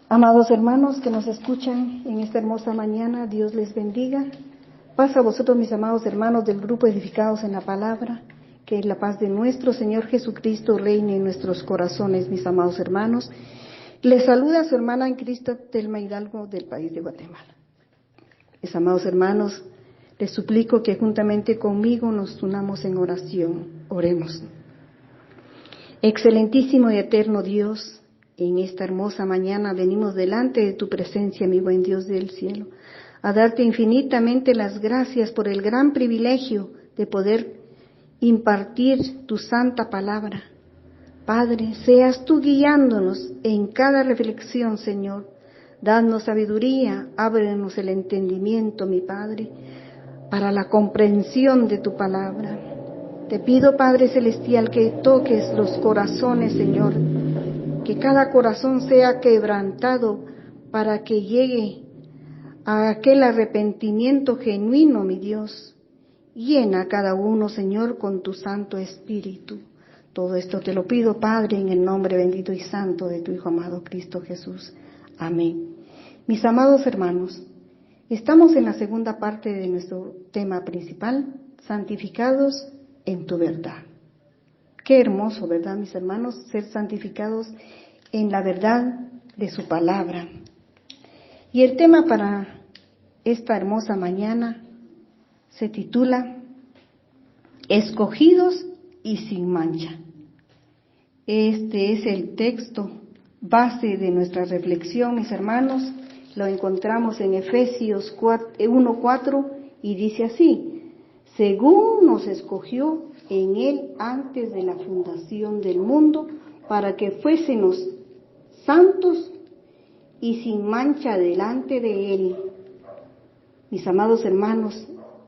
Amados hermanos que nos escuchan en esta hermosa mañana, Dios les bendiga. Paz a vosotros, mis amados hermanos del grupo Edificados en la Palabra, que la paz de nuestro Señor Jesucristo reine en nuestros corazones, mis amados hermanos. Les saluda su hermana en Cristo, Telma Hidalgo, del país de Guatemala. Mis amados hermanos, les suplico que juntamente conmigo nos unamos en oración. Oremos. Excelentísimo y eterno Dios, en esta hermosa mañana venimos delante de tu presencia, mi buen Dios del cielo, a darte infinitamente las gracias por el gran privilegio de poder impartir tu santa palabra. Padre, seas tú guiándonos en cada reflexión, Señor. Danos sabiduría, ábrenos el entendimiento, mi Padre, para la comprensión de tu palabra. Te pido, Padre Celestial, que toques los corazones, Señor, que cada corazón sea quebrantado para que llegue a aquel arrepentimiento genuino, mi Dios. Llena a cada uno, Señor, con tu Santo Espíritu. Todo esto te lo pido, Padre, en el nombre bendito y santo de tu Hijo amado Cristo Jesús. Amén. Mis amados hermanos, estamos en la segunda parte de nuestro tema principal, santificados en tu verdad. Qué hermoso, ¿verdad, mis hermanos? Ser santificados en la verdad de su palabra. Y el tema para esta hermosa mañana se titula Escogidos y sin mancha. Este es el texto base de nuestra reflexión, mis hermanos. Lo encontramos en Efesios 1:4 y dice así: según nos escogió en Él antes de la fundación del mundo, para que fuésemos santos y sin mancha delante de Él. Mis amados hermanos,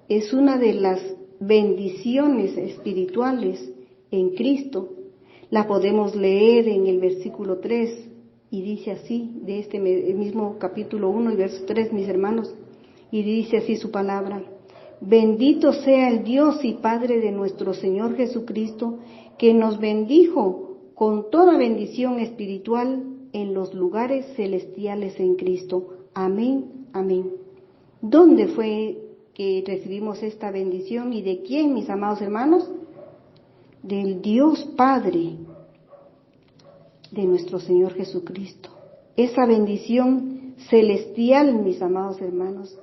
es una de las bendiciones espirituales en Cristo. La podemos leer en el versículo 3 y dice así, de este mismo capítulo 1 y verso 3, mis hermanos, y dice así su palabra: bendito sea el Dios y Padre de nuestro Señor Jesucristo, que nos bendijo con toda bendición espiritual en los lugares celestiales en Cristo. Amén, amén. ¿Dónde fue que recibimos esta bendición y de quién, mis amados hermanos? Del Dios Padre de nuestro Señor Jesucristo. Esa bendición celestial, mis amados hermanos,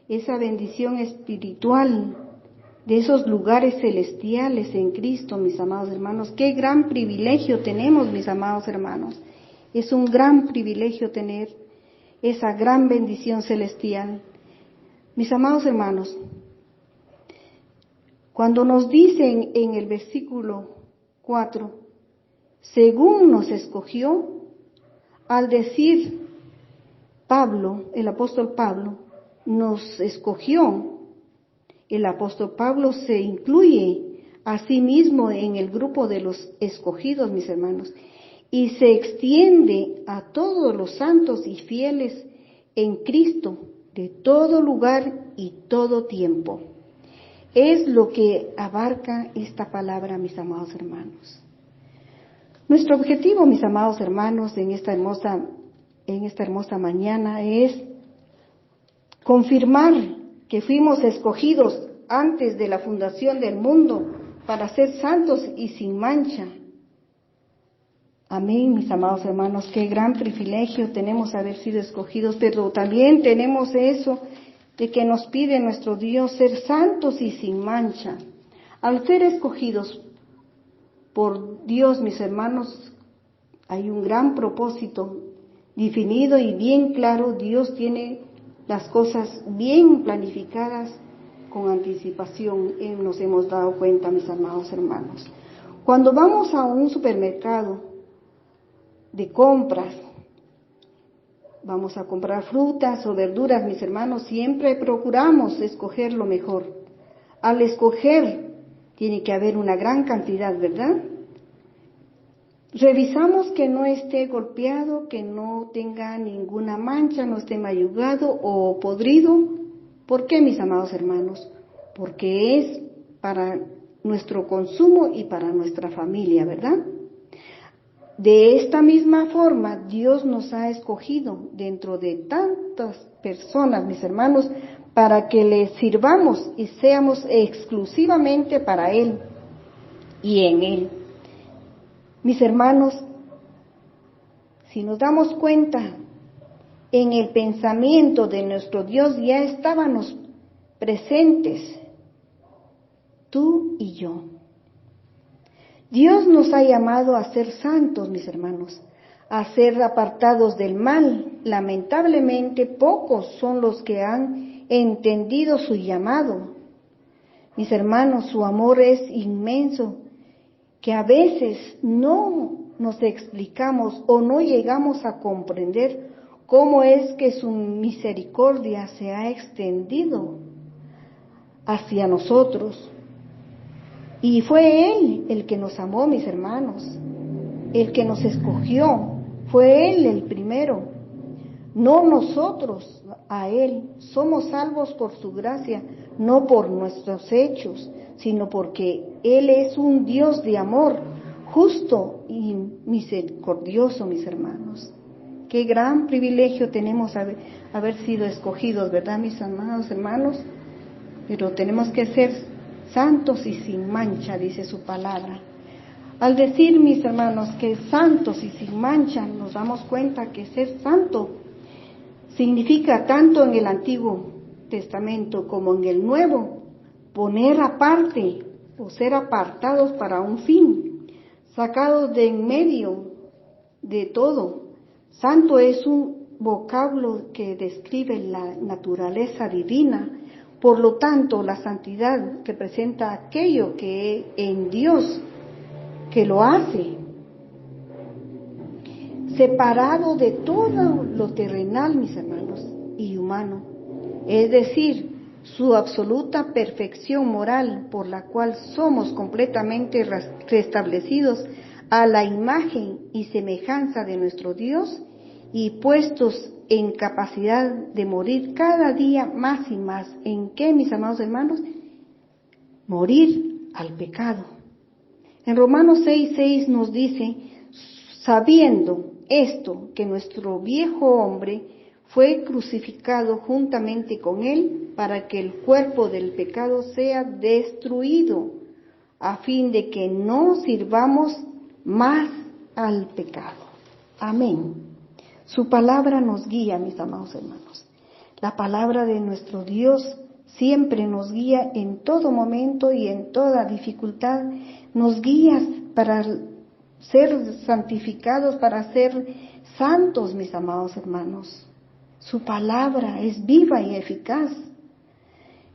esa bendición espiritual de esos lugares celestiales en Cristo, mis amados hermanos. Qué gran privilegio tenemos, mis amados hermanos. Es un gran privilegio tener esa gran bendición celestial. Mis amados hermanos, cuando nos dicen en el versículo 4, según nos escogió, al decir Pablo, el apóstol Pablo, nos escogió, el apóstol Pablo se incluye a sí mismo en el grupo de los escogidos, mis hermanos, y se extiende a todos los santos y fieles en Cristo, de todo lugar y todo tiempo. Es lo que abarca esta palabra, mis amados hermanos. Nuestro objetivo, mis amados hermanos, en esta hermosa mañana es confirmar que fuimos escogidos antes de la fundación del mundo para ser santos y sin mancha. Amén, mis amados hermanos, qué gran privilegio tenemos haber sido escogidos, pero también tenemos eso de que nos pide nuestro Dios ser santos y sin mancha. Al ser escogidos por Dios, mis hermanos, hay un gran propósito definido y bien claro. Dios tiene las cosas bien planificadas con anticipación. Nos hemos dado cuenta, mis amados hermanos. Cuando vamos a un supermercado de compras, vamos a comprar frutas o verduras, mis hermanos, siempre procuramos escoger lo mejor. Al escoger, tiene que haber una gran cantidad, ¿verdad? Revisamos que no esté golpeado, que no tenga ninguna mancha, no esté mayugado o podrido. ¿Por qué, mis amados hermanos? Porque es para nuestro consumo y para nuestra familia, ¿verdad? De esta misma forma, Dios nos ha escogido dentro de tantas personas, mis hermanos, para que le sirvamos y seamos exclusivamente para Él y en Él. Mis hermanos, si nos damos cuenta, en el pensamiento de nuestro Dios ya estábamos presentes, tú y yo. Dios nos ha llamado a ser santos, mis hermanos, a ser apartados del mal. Lamentablemente, pocos son los que han entendido su llamado. Mis hermanos, su amor es inmenso, que a veces no nos explicamos o no llegamos a comprender cómo es que su misericordia se ha extendido hacia nosotros. Y fue Él el que nos amó, mis hermanos, el que nos escogió, fue Él el primero, no nosotros a Él. Somos salvos por su gracia, no por nuestros hechos, sino porque Él es un Dios de amor, justo y misericordioso, mis hermanos. Qué gran privilegio tenemos haber sido escogidos, ¿verdad, mis amados hermanos? Pero tenemos que ser santos y sin mancha, dice su palabra. Al decir, mis hermanos, que santos y sin mancha, nos damos cuenta que ser santo significa tanto en el Antiguo Testamento como en el Nuevo, poner aparte o ser apartados para un fin, sacados de en medio de todo. Santo es un vocablo que describe la naturaleza divina. Por lo tanto, la santidad representa aquello que en Dios que lo hace, separado de todo lo terrenal, mis hermanos, y humano, es decir, su absoluta perfección moral, por la cual somos completamente restablecidos a la imagen y semejanza de nuestro Dios y puestos en capacidad de morir cada día más y más. ¿En qué, mis amados hermanos? Morir al pecado. En Romanos 6:6 nos dice, sabiendo esto, que nuestro viejo hombre fue crucificado juntamente con él para que el cuerpo del pecado sea destruido, a fin de que no sirvamos más al pecado. Amén. Su palabra nos guía, mis amados hermanos. La palabra de nuestro Dios siempre nos guía en todo momento y en toda dificultad. Nos guía para ser santificados, para ser santos, mis amados hermanos. Su palabra es viva y eficaz.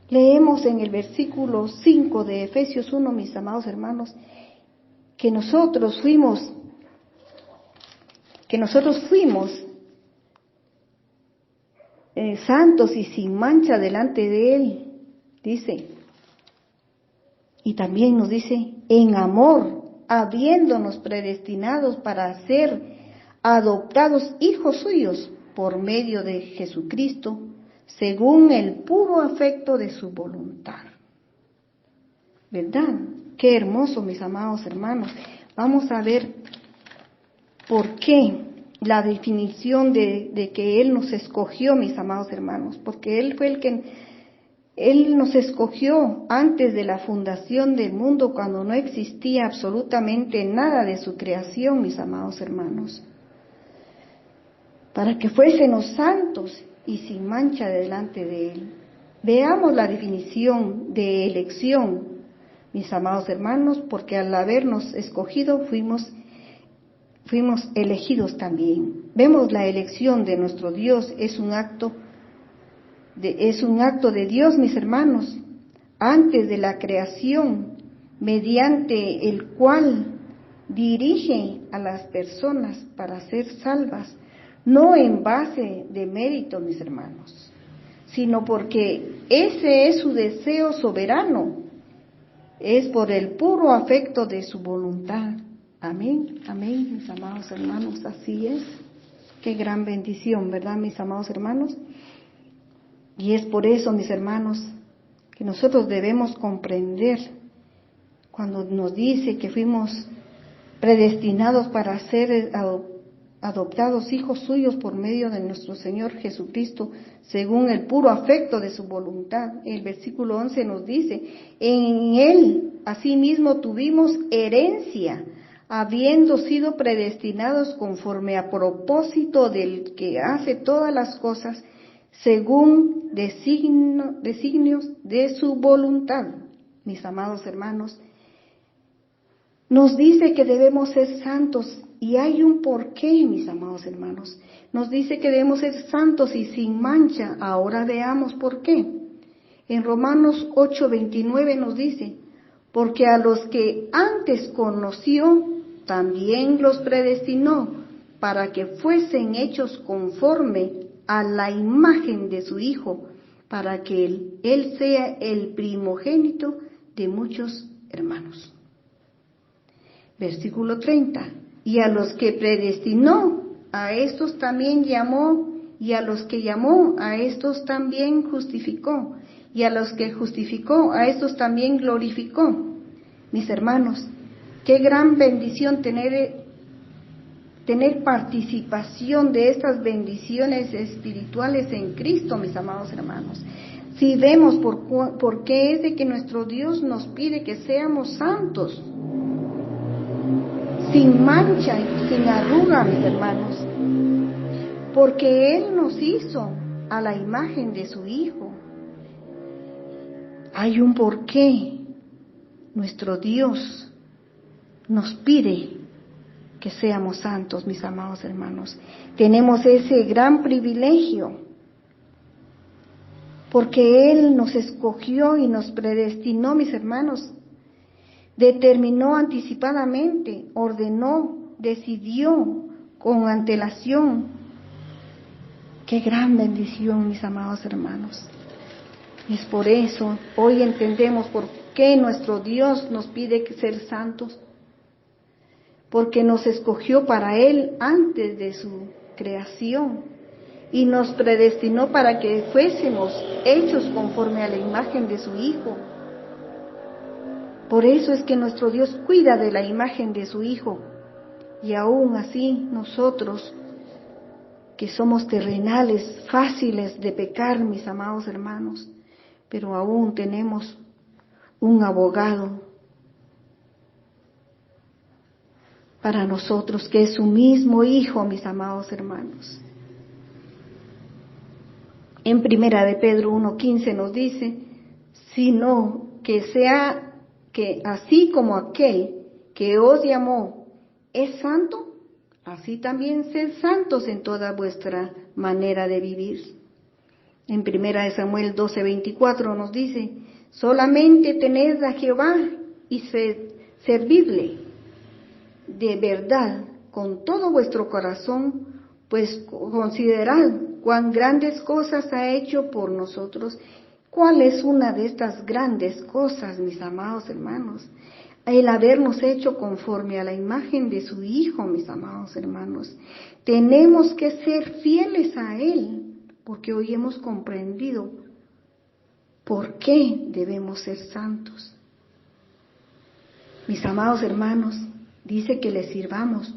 Leemos en el versículo 5 de Efesios 1, mis amados hermanos, que nosotros fuimos santos y sin mancha delante de Él, dice. Y también nos dice, en amor, habiéndonos predestinados para ser adoptados hijos suyos por medio de Jesucristo, según el puro afecto de su voluntad. ¿Verdad? Qué hermoso, mis amados hermanos. Vamos a ver por qué la definición de que Él nos escogió, mis amados hermanos, porque Él fue Él nos escogió antes de la fundación del mundo, cuando no existía absolutamente nada de su creación, mis amados hermanos, para que fuésemos santos y sin mancha delante de Él. Veamos la definición de elección, mis amados hermanos, porque al habernos escogido fuimos elegidos también. Vemos la elección de nuestro Dios, es un acto de Dios, mis hermanos, antes de la creación, mediante el cual dirige a las personas para ser salvas, no en base de mérito, mis hermanos, sino porque ese es su deseo soberano, es por el puro afecto de su voluntad. Amén, amén, mis amados hermanos, así es. Qué gran bendición, ¿verdad, mis amados hermanos? Y es por eso, mis hermanos, que nosotros debemos comprender cuando nos dice que fuimos predestinados para ser adoptados hijos suyos por medio de nuestro Señor Jesucristo, según el puro afecto de su voluntad. El versículo 11 nos dice, en Él asimismo tuvimos herencia, habiendo sido predestinados conforme a propósito del que hace todas las cosas, según designios de su voluntad. Mis amados hermanos, nos dice que debemos ser santos, y hay un porqué, mis amados hermanos. Nos dice que debemos ser santos y sin mancha. Ahora veamos por qué. En Romanos 8:29 nos dice, porque a los que antes conoció, también los predestinó, para que fuesen hechos conforme a la imagen de su Hijo, para que él sea el primogénito de muchos hermanos. Versículo 30. Y a los que predestinó, a estos también llamó, y a los que llamó, a estos también justificó, y a los que justificó, a estos también glorificó. Mis hermanos, qué gran bendición tener participación de estas bendiciones espirituales en Cristo, mis amados hermanos. Si vemos por qué es de que nuestro Dios nos pide que seamos santos, sin mancha y sin arruga, mis hermanos, porque Él nos hizo a la imagen de su Hijo. Hay un porqué. Nuestro Dios nos pide que seamos santos, mis amados hermanos. Tenemos ese gran privilegio, porque Él nos escogió y nos predestinó, mis hermanos. Determinó anticipadamente, ordenó, decidió con antelación. Qué gran bendición, mis amados hermanos. Es por eso, hoy entendemos por qué nuestro Dios nos pide ser santos. Porque nos escogió para Él antes de su creación y nos predestinó para que fuésemos hechos conforme a la imagen de su Hijo. Por eso es que nuestro Dios cuida de la imagen de su Hijo. Y aún así nosotros, que somos terrenales, fáciles de pecar, mis amados hermanos, pero aún tenemos un abogado para nosotros, que es su mismo Hijo, mis amados hermanos. En Primera de Pedro 1:15 nos dice, sino que sea que así como aquel que os llamó es santo, así también sed santos en toda vuestra manera de vivir. En Primera de Samuel 12:24 nos dice, solamente tened a Jehová y servidle de verdad con todo vuestro corazón, pues considerad cuán grandes cosas ha hecho por nosotros. ¿Cuál es una de estas grandes cosas, mis amados hermanos? El habernos hecho conforme a la imagen de su Hijo, mis amados hermanos. Tenemos que ser fieles a Él, porque hoy hemos comprendido por qué debemos ser santos. Mis amados hermanos, dice que le sirvamos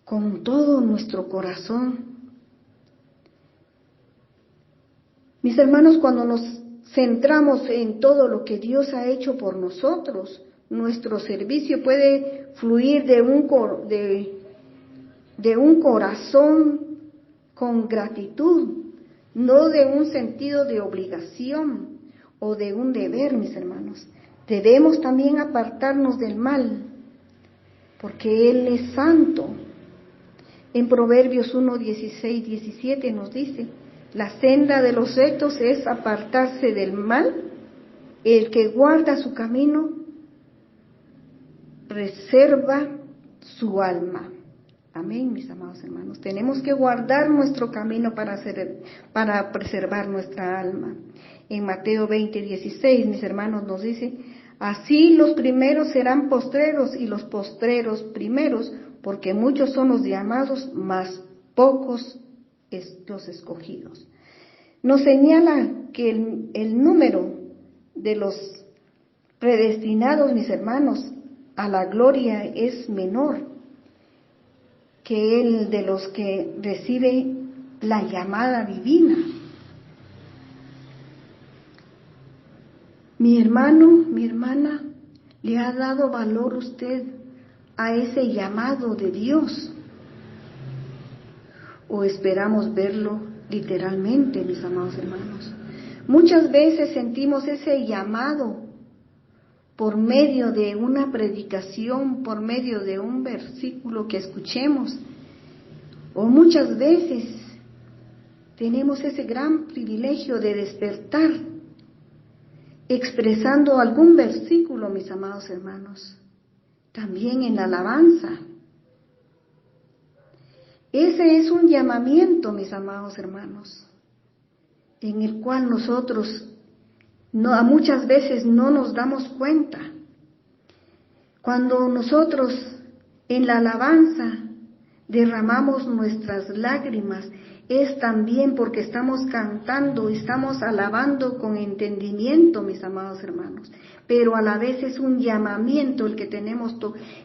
con todo nuestro corazón. Mis hermanos, cuando nos centramos en todo lo que Dios ha hecho por nosotros, nuestro servicio puede fluir de un corazón con gratitud, no de un sentido de obligación o de un deber, mis hermanos. Debemos también apartarnos del mal, porque Él es santo. En Proverbios 1:16-17 nos dice, la senda de los rectos es apartarse del mal, el que guarda su camino preserva su alma. Amén, mis amados hermanos. Tenemos que guardar nuestro camino para preservar nuestra alma. En Mateo 20:16, mis hermanos, nos dice, así los primeros serán postreros y los postreros primeros, porque muchos son los llamados, mas pocos los escogidos. Nos señala que el número de los predestinados, mis hermanos, a la gloria es menor que el de los que recibe la llamada divina. Mi hermano, mi hermana, ¿le ha dado valor usted a ese llamado de Dios? ¿O esperamos verlo literalmente, mis amados hermanos? Muchas veces sentimos ese llamado por medio de una predicación, por medio de un versículo que escuchemos, o muchas veces tenemos ese gran privilegio de despertar expresando algún versículo, mis amados hermanos, también en la alabanza. Ese es un llamamiento, mis amados hermanos, en el cual nosotros muchas veces no nos damos cuenta. Cuando nosotros en la alabanza derramamos nuestras lágrimas, es también porque estamos cantando, estamos alabando con entendimiento, mis amados hermanos, pero a la vez es un llamamiento el que tenemos,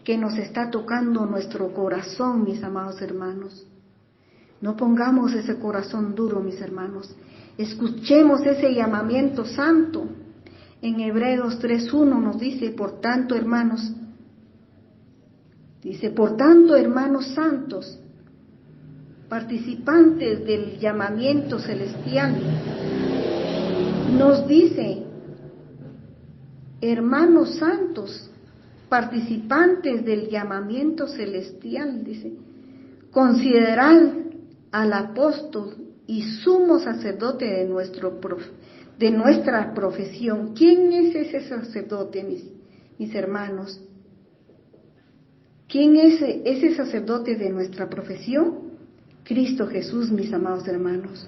que nos está tocando nuestro corazón, mis amados hermanos. No pongamos ese corazón duro, mis hermanos. Escuchemos ese llamamiento santo. En Hebreos 3:1 nos dice, por tanto, hermanos santos, participantes del llamamiento celestial, nos dice, hermanos santos, participantes del llamamiento celestial, dice, considerad al apóstol y sumo sacerdote de nuestra profesión. ¿Quién es ese sacerdote, mis hermanos? ¿Quién es ese sacerdote de nuestra profesión? Cristo Jesús, mis amados hermanos.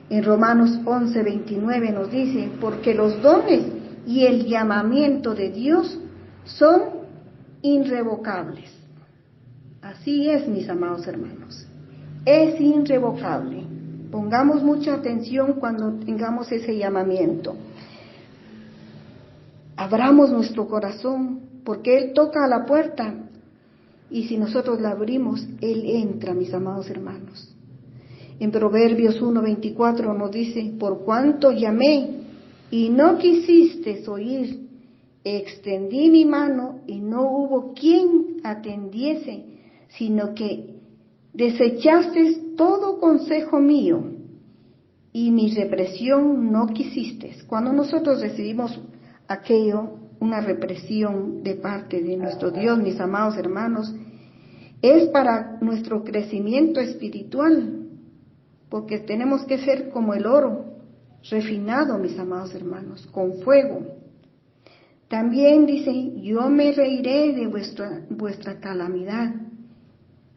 En Romanos 11:29 nos dice, porque los dones y el llamamiento de Dios son irrevocables. Así es, mis amados hermanos. Es irrevocable. Pongamos mucha atención cuando tengamos ese llamamiento. Abramos nuestro corazón, porque Él toca a la puerta, y si nosotros la abrimos, Él entra, mis amados hermanos. En Proverbios 1:24 nos dice, por cuanto llamé y no quisiste oír, extendí mi mano y no hubo quien atendiese, sino que desechaste todo consejo mío y mi represión no quisiste. Cuando nosotros recibimos aquello, una represión de parte de nuestro Dios, mis amados hermanos, es para nuestro crecimiento espiritual, porque tenemos que ser como el oro, refinado, mis amados hermanos, con fuego. También dice, yo me reiré de vuestra calamidad.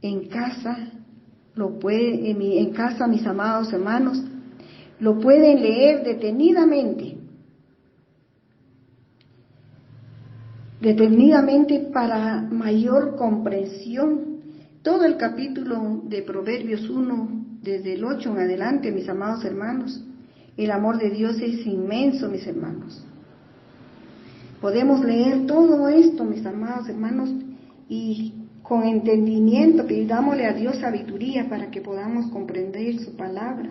En casa, mis amados hermanos, lo pueden leer detenidamente para mayor comprensión. Todo el capítulo de Proverbios 1, desde el 8 en adelante, mis amados hermanos, el amor de Dios es inmenso, mis hermanos. Podemos leer todo esto, mis amados hermanos, y con entendimiento pidámosle a Dios sabiduría para que podamos comprender su palabra.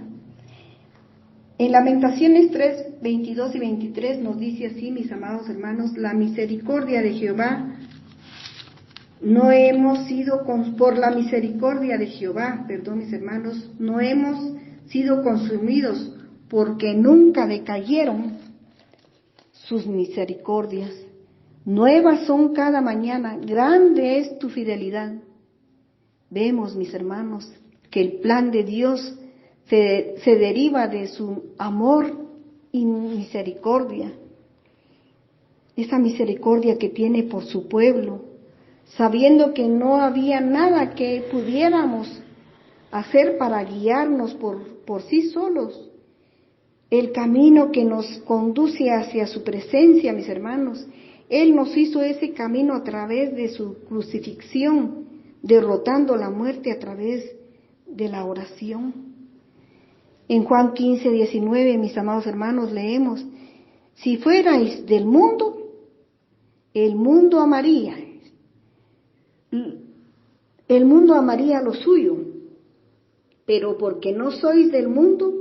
En Lamentaciones 3, 22 y 23 nos dice así, mis amados hermanos, la misericordia de Jehová, por la misericordia de Jehová, mis hermanos, no hemos sido consumidos, porque nunca decayeron sus misericordias. Nuevas son cada mañana, grande es tu fidelidad. Vemos, mis hermanos, que el plan de Dios se deriva de su amor y misericordia. Esa misericordia que tiene por su pueblo, sabiendo que no había nada que pudiéramos hacer para guiarnos por sí solos. El camino que nos conduce hacia su presencia, mis hermanos, Él nos hizo ese camino a través de su crucifixión, derrotando la muerte a través de la oración. En Juan 15, 19, mis amados hermanos, leemos, si fuerais del mundo, el mundo amaríais el mundo amaría lo suyo, pero porque no sois del mundo,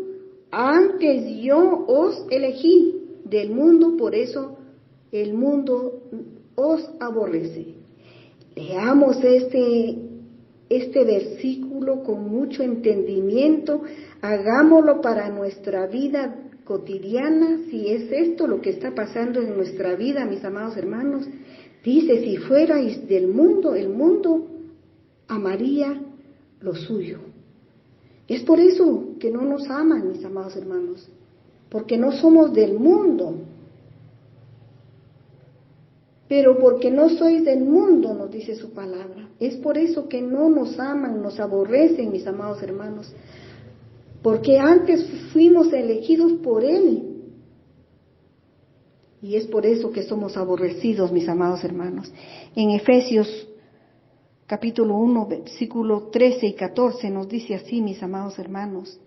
antes yo os elegí del mundo, por eso el mundo os aborrece. Leamos este versículo con mucho entendimiento, hagámoslo para nuestra vida cotidiana, si es esto lo que está pasando en nuestra vida, mis amados hermanos. Dice, si fuerais del mundo, el mundo amaría lo suyo. Es por eso que no nos aman, mis amados hermanos, porque no somos del mundo. Pero porque no sois del mundo, nos dice su palabra. Es por eso que no nos aman, nos aborrecen, mis amados hermanos. Porque antes fuimos elegidos por Él. Y es por eso que somos aborrecidos, mis amados hermanos. En Efesios capítulo 1, versículo 13 y 14 nos dice así, mis amados hermanos.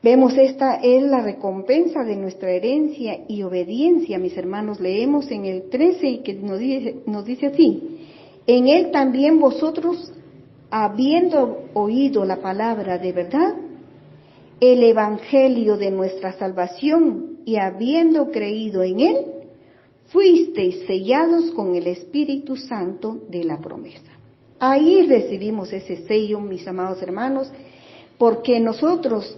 Vemos, esta es la recompensa de nuestra herencia y obediencia, mis hermanos. Leemos en el 13 y que nos dice así. En Él también vosotros, habiendo oído la palabra de verdad, el evangelio de nuestra salvación, y habiendo creído en Él, fuisteis sellados con el Espíritu Santo de la promesa. Ahí recibimos ese sello, mis amados hermanos, porque nosotros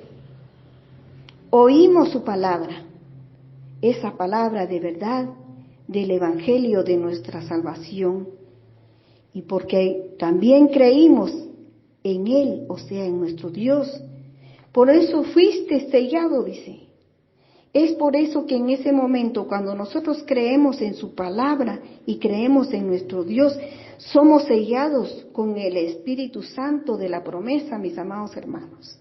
oímos su palabra, esa palabra de verdad del evangelio de nuestra salvación, y porque también creímos en Él, o sea, en nuestro Dios. Por eso fuiste sellado, dice. Es por eso que en ese momento, cuando nosotros creemos en su palabra y creemos en nuestro Dios, somos sellados con el Espíritu Santo de la promesa, mis amados hermanos.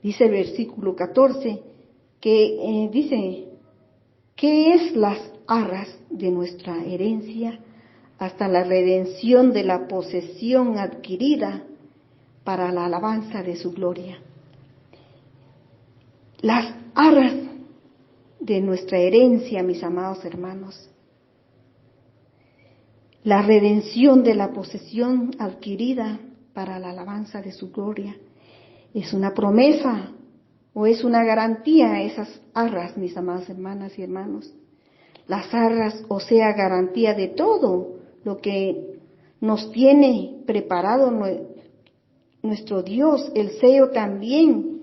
Dice el versículo 14, que dice, ¿qué es las arras de nuestra herencia? Hasta la redención de la posesión adquirida para la alabanza de su gloria. Las arras de nuestra herencia, mis amados hermanos. La redención de la posesión adquirida para la alabanza de su gloria. Es una promesa o es una garantía esas arras, mis amadas hermanas y hermanos. Las arras, o sea, garantía de todo lo que nos tiene preparado nuestro Dios, el sello también,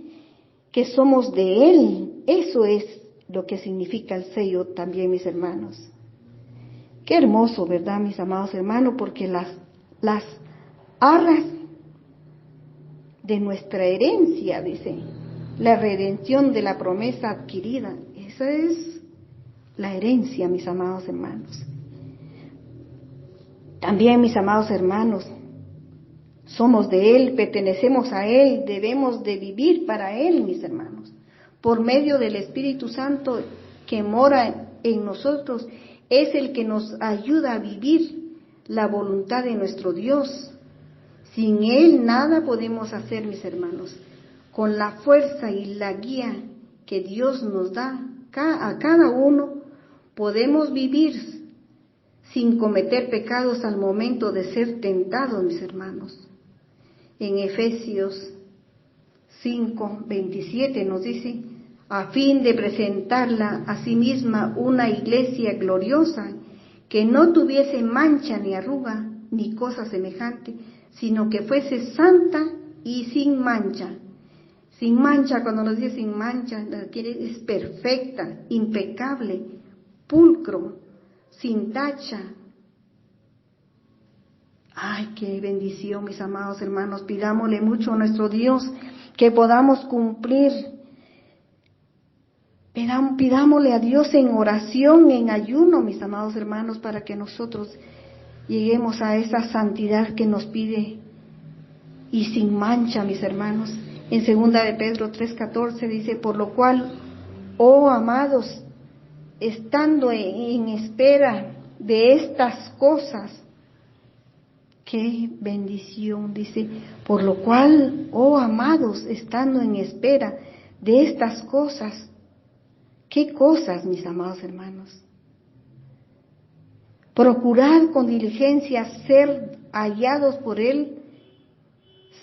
que somos de Él. Eso es lo que significa el sello también, mis hermanos. Qué hermoso, ¿verdad, mis amados hermanos? Porque las arras de nuestra herencia, dice, la redención de la promesa adquirida, esa es la herencia, mis amados hermanos. También, mis amados hermanos, somos de Él, pertenecemos a Él, debemos de vivir para Él, mis hermanos, por medio del Espíritu Santo que mora en nosotros, es el que nos ayuda a vivir la voluntad de nuestro Dios. Sin Él nada podemos hacer, mis hermanos. Con la fuerza y la guía que Dios nos da a cada uno, podemos vivir sin cometer pecados al momento de ser tentados, mis hermanos. En Efesios 5:27 nos dice, a fin de presentarla a sí misma una iglesia gloriosa, que no tuviese mancha ni arruga, ni cosa semejante, sino que fuese santa y sin mancha. Sin mancha, cuando nos dice sin mancha, es perfecta, impecable, pulcro, sin tacha. Ay, qué bendición, mis amados hermanos. Pidámosle mucho a nuestro Dios que podamos cumplir. Pidámosle a Dios en oración, en ayuno, mis amados hermanos, para que nosotros lleguemos a esa santidad que nos pide y sin mancha, mis hermanos. En 2 de Pedro 3:14 dice, por lo cual, oh amados, estando en espera de estas cosas, qué bendición, dice, por lo cual, oh amados, estando en espera de estas cosas. ¿Qué cosas, mis amados hermanos? Procurar con diligencia ser hallados por Él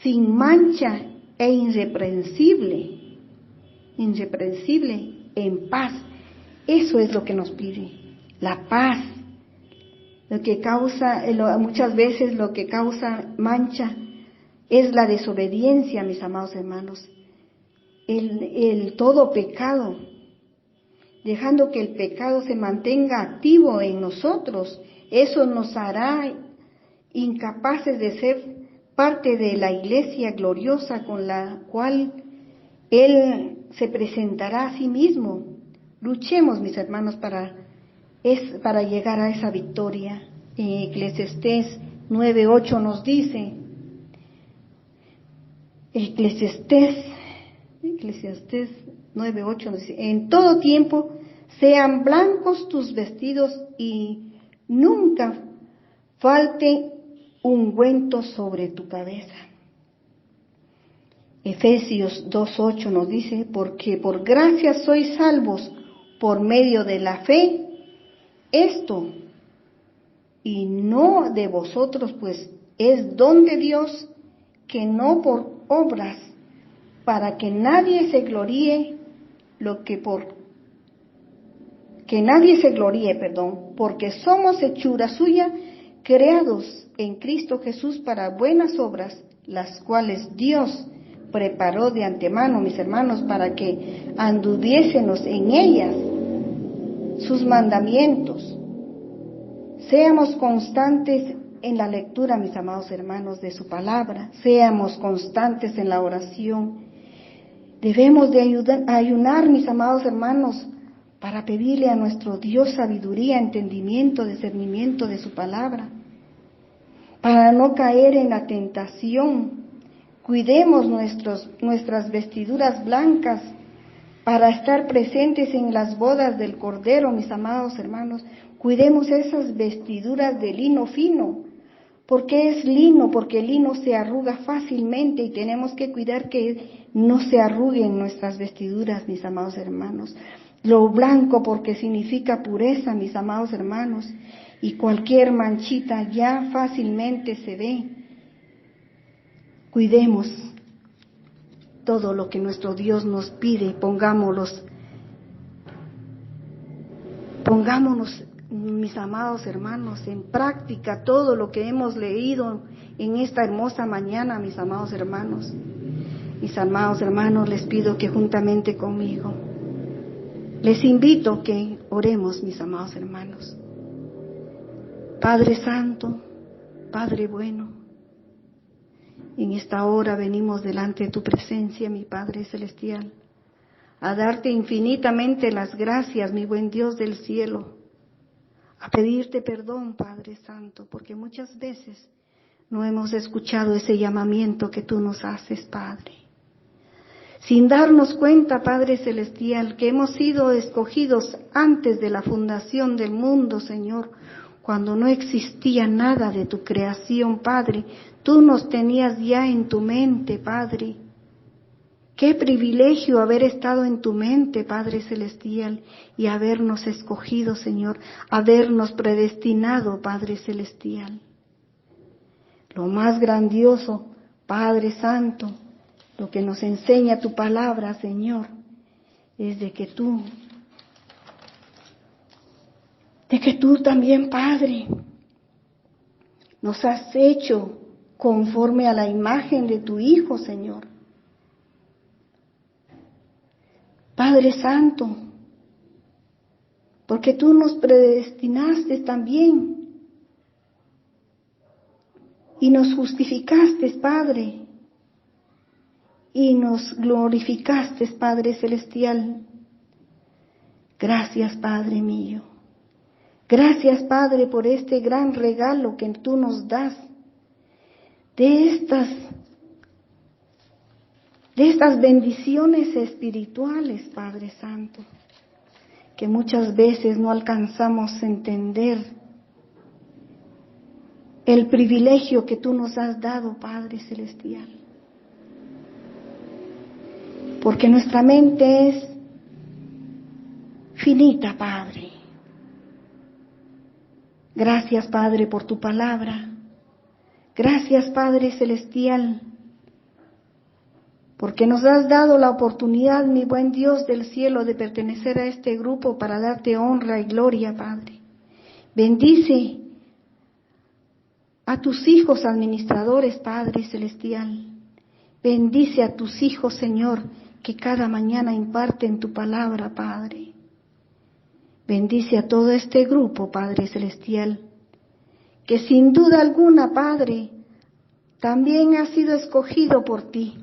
sin mancha e irreprensible, en paz. Eso es lo que nos pide, la paz. Lo que causa, muchas veces lo que causa mancha es la desobediencia, mis amados hermanos. El todo pecado, dejando que el pecado se mantenga activo en nosotros, eso nos hará incapaces de ser parte de la iglesia gloriosa con la cual Él se presentará a sí mismo. Luchemos, mis hermanos, para llegar a esa victoria. Eclesiastés 9:8 nos dice, Eclesiastés 9:8 nos dice, en todo tiempo sean blancos tus vestidos y nunca falte ungüento sobre tu cabeza. Efesios 2:8 nos dice, porque por gracia sois salvos por medio de la fe, esto, y no de vosotros, pues es don de Dios, que no por obras, para que nadie se gloríe, porque somos hechura suya, creados en Cristo Jesús para buenas obras, las cuales Dios preparó de antemano, mis hermanos, para que anduviésemos en ellas, sus mandamientos. Seamos constantes en la lectura, mis amados hermanos, de su palabra. Seamos constantes en la oración. Debemos de ayunar, mis amados hermanos, para pedirle a nuestro Dios sabiduría, entendimiento, discernimiento de su palabra, para no caer en la tentación. Cuidemos nuestras vestiduras blancas para estar presentes en las bodas del Cordero, mis amados hermanos. Cuidemos esas vestiduras de lino fino. ¿Por qué es lino? Porque el lino se arruga fácilmente y tenemos que cuidar que no se arruguen nuestras vestiduras, mis amados hermanos. Lo blanco porque significa pureza, mis amados hermanos, y cualquier manchita ya fácilmente se ve. Cuidemos todo lo que nuestro Dios nos pide, pongámonos, mis amados hermanos, en práctica todo lo que hemos leído en esta hermosa mañana, mis amados hermanos. Mis amados hermanos, les pido que juntamente conmigo, les invito que oremos, mis amados hermanos. Padre Santo, Padre bueno, en esta hora venimos delante de tu presencia, mi Padre Celestial, a darte infinitamente las gracias, mi buen Dios del cielo, a pedirte perdón, Padre Santo, porque muchas veces no hemos escuchado ese llamamiento que tú nos haces, Padre. Sin darnos cuenta, Padre Celestial, que hemos sido escogidos antes de la fundación del mundo, Señor, cuando no existía nada de tu creación, Padre. Tú nos tenías ya en tu mente, Padre. Qué privilegio haber estado en tu mente, Padre Celestial, y habernos escogido, Señor, habernos predestinado, Padre Celestial. Lo más grandioso, Padre Santo, lo que nos enseña tu palabra, Señor, es de que tú también, Padre, nos has hecho conforme a la imagen de tu Hijo, Señor. Padre Santo, porque tú nos predestinaste también y nos justificaste, Padre, y nos glorificaste, Padre Celestial. Gracias, Padre mío. Gracias, Padre, por este gran regalo que tú nos das de estas bendiciones espirituales, Padre Santo, que muchas veces no alcanzamos a entender el privilegio que tú nos has dado, Padre Celestial. Porque nuestra mente es finita, Padre. Gracias, Padre, por tu palabra. Gracias, Padre Celestial, porque nos has dado la oportunidad, mi buen Dios del cielo, de pertenecer a este grupo para darte honra y gloria, Padre. Bendice a tus hijos administradores, Padre Celestial. Bendice a tus hijos, Señor, que cada mañana imparten tu palabra, Padre. Bendice a todo este grupo, Padre Celestial, que sin duda alguna, Padre, también ha sido escogido por ti.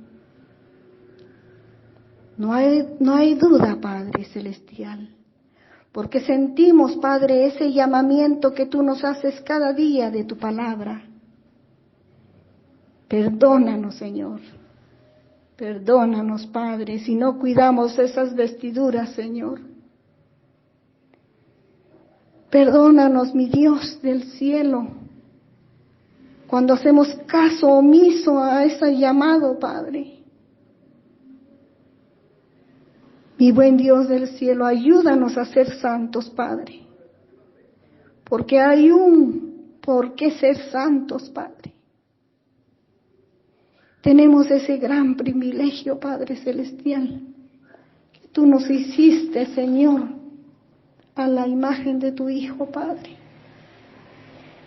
No hay duda, Padre Celestial, porque sentimos, Padre, ese llamamiento que tú nos haces cada día de tu palabra. Perdónanos, Señor. Perdónanos, Padre, si no cuidamos esas vestiduras, Señor. Perdónanos, mi Dios del cielo, cuando hacemos caso omiso a ese llamado, Padre. Mi buen Dios del cielo, ayúdanos a ser santos, Padre, porque hay por qué ser santos, Padre. Tenemos ese gran privilegio, Padre Celestial, que tú nos hiciste, Señor, a la imagen de tu Hijo, Padre.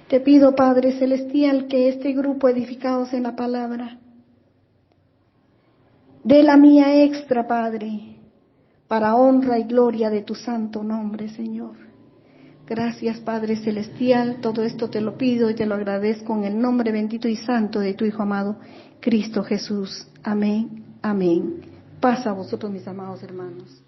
Te pido, Padre Celestial, que este grupo edificados en la palabra, dé la mía extra, Padre, para honra y gloria de tu santo nombre, Señor. Gracias, Padre Celestial, todo esto te lo pido y te lo agradezco en el nombre bendito y santo de tu Hijo amado, Cristo Jesús. Amén, amén. Paz a vosotros, mis amados hermanos.